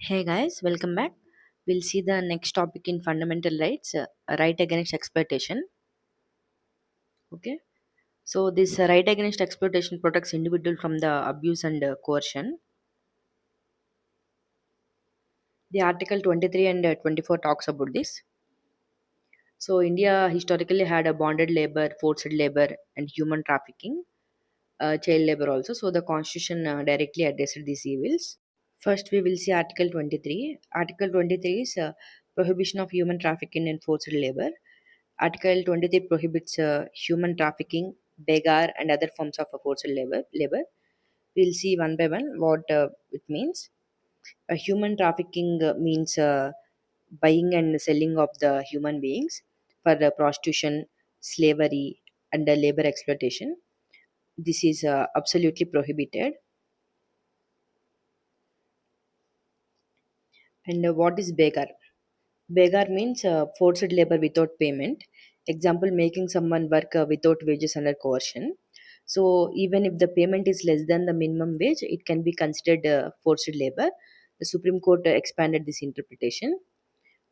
Hey guys, welcome back. We'll see the next topic in fundamental rights, right against exploitation. Okay, so this right against exploitation protects individual from the abuse and coercion. The Article 23 and 24 talks about this. So India historically had a bonded labor, forced labor, and human trafficking, child labor also. So the Constitution directly addressed these evils. First, we will see Article 23. Article 23 is prohibition of human trafficking and forced labor. Article 23 prohibits human trafficking, beggar, and other forms of forced labor. We'll see one by one what it means. Human trafficking means buying and selling of the human beings for prostitution, slavery, and labor exploitation. This is absolutely prohibited. And what is beggar? Beggar means forced labor without payment. Example, making someone work without wages under coercion. So, even if the payment is less than the minimum wage, it can be considered forced labor. The Supreme Court expanded this interpretation.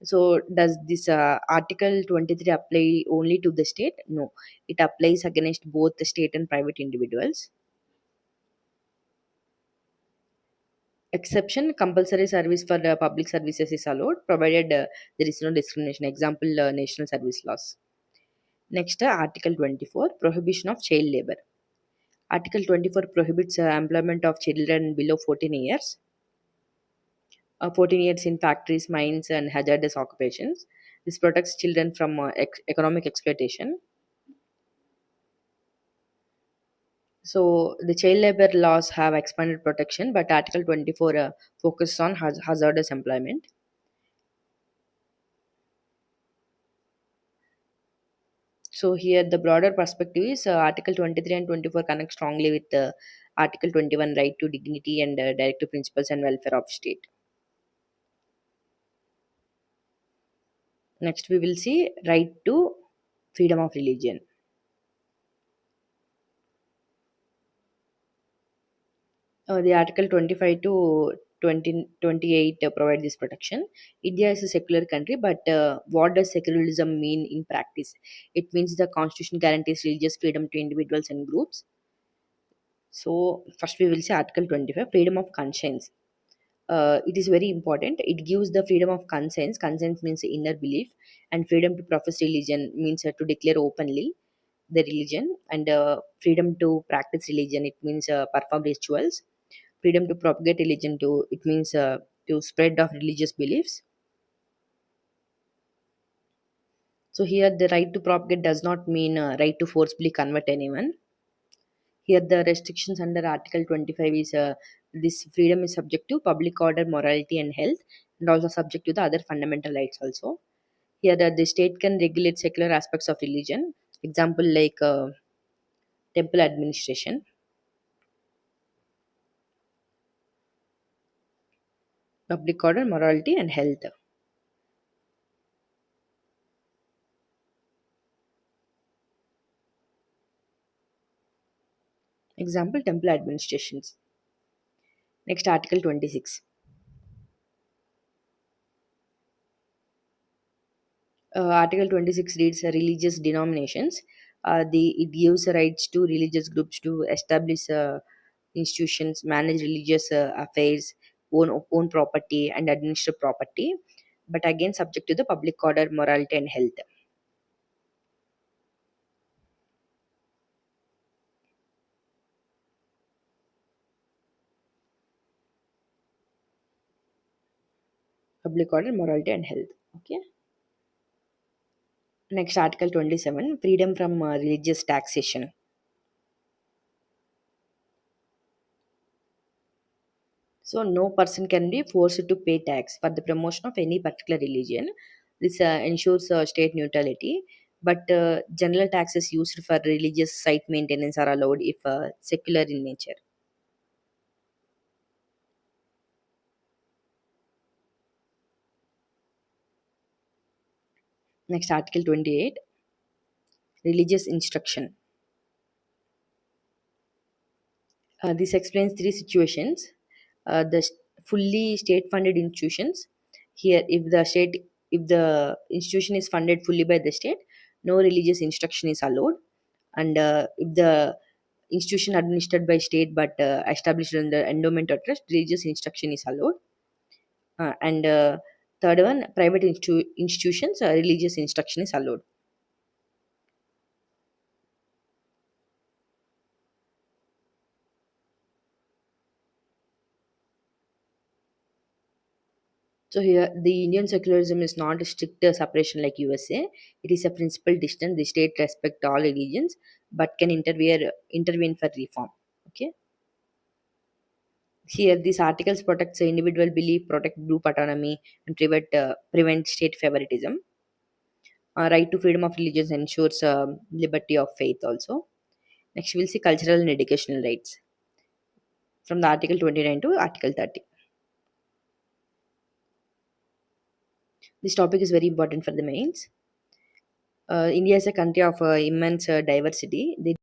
So, does this Article 23 apply only to the state? No, it applies against both the state and private individuals. Exception, compulsory service for public services is allowed, provided there is no discrimination. Example, national service laws. Next, Article 24, prohibition of child labor. Article 24 prohibits employment of children below 14 years. 14 years in factories, mines, and hazardous occupations. This protects children from economic exploitation. So, the child labor laws have expanded protection, but Article 24 focuses on hazardous employment. So here the broader perspective is Article 23 and 24 connect strongly with Article 21, right to dignity and directive principles and welfare of state. Next we will see right to freedom of religion. The Article 25 to 2028 provide this protection. India is a secular country, but what does secularism mean in practice? It means the constitution guarantees religious freedom to individuals and groups. So first we will see Article 25, freedom of conscience. It is very important. It gives the freedom of conscience. Conscience means inner belief, and freedom to profess religion means to declare openly the religion, and freedom to practice religion. It means perform rituals. Freedom to propagate religion. To it means to spread of religious beliefs. So here the right to propagate does not mean right to forcibly convert anyone. Here, the restrictions under Article 25 is this freedom is subject to public order, morality, and health, and also subject to the other fundamental rights also. Here, the state can regulate secular aspects of religion. Example like temple administration, public order, morality, and health. Example, temple administrations. Next, Article 26. Article 26 reads religious denominations. It gives rights to religious groups to establish institutions, manage religious affairs, own property, and administer property, but again subject to the public order, morality, and health. Public order, morality, and health. Okay. Next, Article 27, freedom from religious taxation. So, no person can be forced to pay tax for the promotion of any particular religion. This ensures state neutrality. But general taxes used for religious site maintenance are allowed if secular in nature. Next, Article 28, religious instruction. This explains three situations. The fully state funded institutions. Here, if the institution is funded fully by the state, no religious instruction is allowed. And if the institution administered by state but established under endowment or trust, religious instruction is allowed. And third one, private institutions, religious instruction is allowed. So here, the Indian secularism is not a strict separation like USA. It is a principal distance. The state respect all religions, but can intervene for reform. Okay. Here, these articles protect the individual belief, protect group autonomy, and prevent state favoritism. Right to freedom of religion ensures liberty of faith also. Next, we'll see cultural and educational rights from the Article 29 to Article 30. This topic is very important for the mains. India is a country of immense diversity. The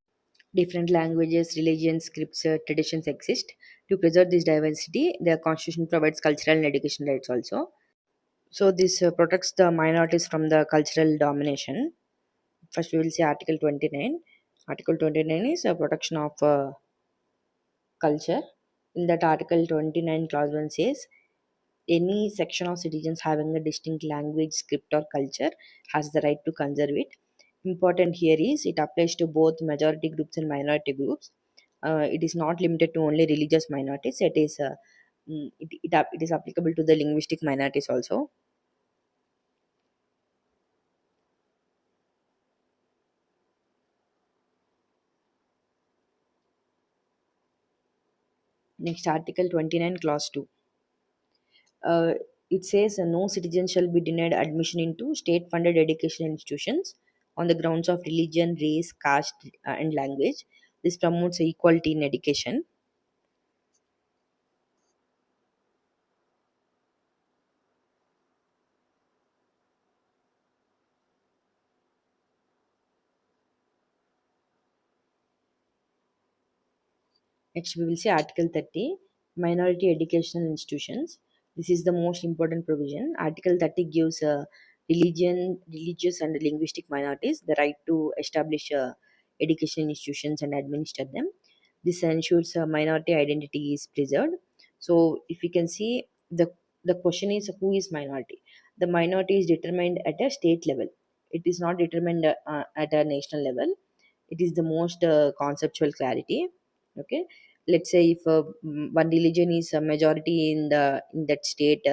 different languages, religions, scripts, traditions exist. To preserve this diversity, the constitution provides cultural and education rights also. So this protects the minorities from the cultural domination. First, we will see Article 29. Article 29 is a protection of culture. In that Article 29, Clause 1 says, any section of citizens having a distinct language, script, or culture has the right to conserve it. Important here is it applies to both majority groups and minority groups. It is not limited to only religious minorities. It is applicable to the linguistic minorities also. Next, Article 29, Clause 2. Uh, it says no citizen shall be denied admission into state funded educational institutions on the grounds of religion, race, caste, and language. This promotes equality in education. Next, we will see Article 30, Minority Educational Institutions. This is the most important provision. Article 30 gives religious, and linguistic minorities the right to establish education institutions and administer them. This ensures minority identity is preserved. So, if you can see, the question is who is minority? The minority is determined at a state level. It is not determined at a national level. It is the most conceptual clarity. Okay, let's say if one religion is a majority in that state,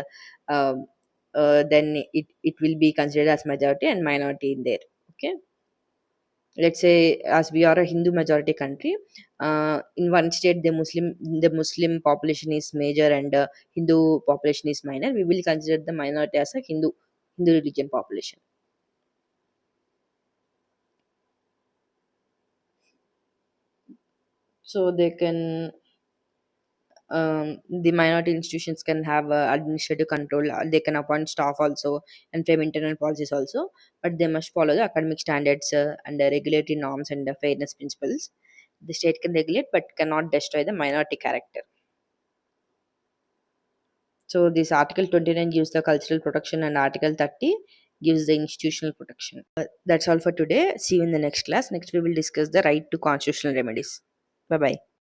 then it will be considered as majority and minority in there. Okay, let's say as we are a Hindu majority country, in one state the Muslim population is major and Hindu population is minor, we will consider the minority as a Hindu religion population. So they can the minority institutions can have administrative control. They can appoint staff also and frame internal policies also, but they must follow the academic standards and the regulatory norms and the fairness principles. The state can regulate but cannot destroy the minority character. So this Article 29 gives the cultural protection and Article 30 gives the institutional protection. That's all for today. See you in the next class. Next we will discuss the right to constitutional remedies. Bye bye.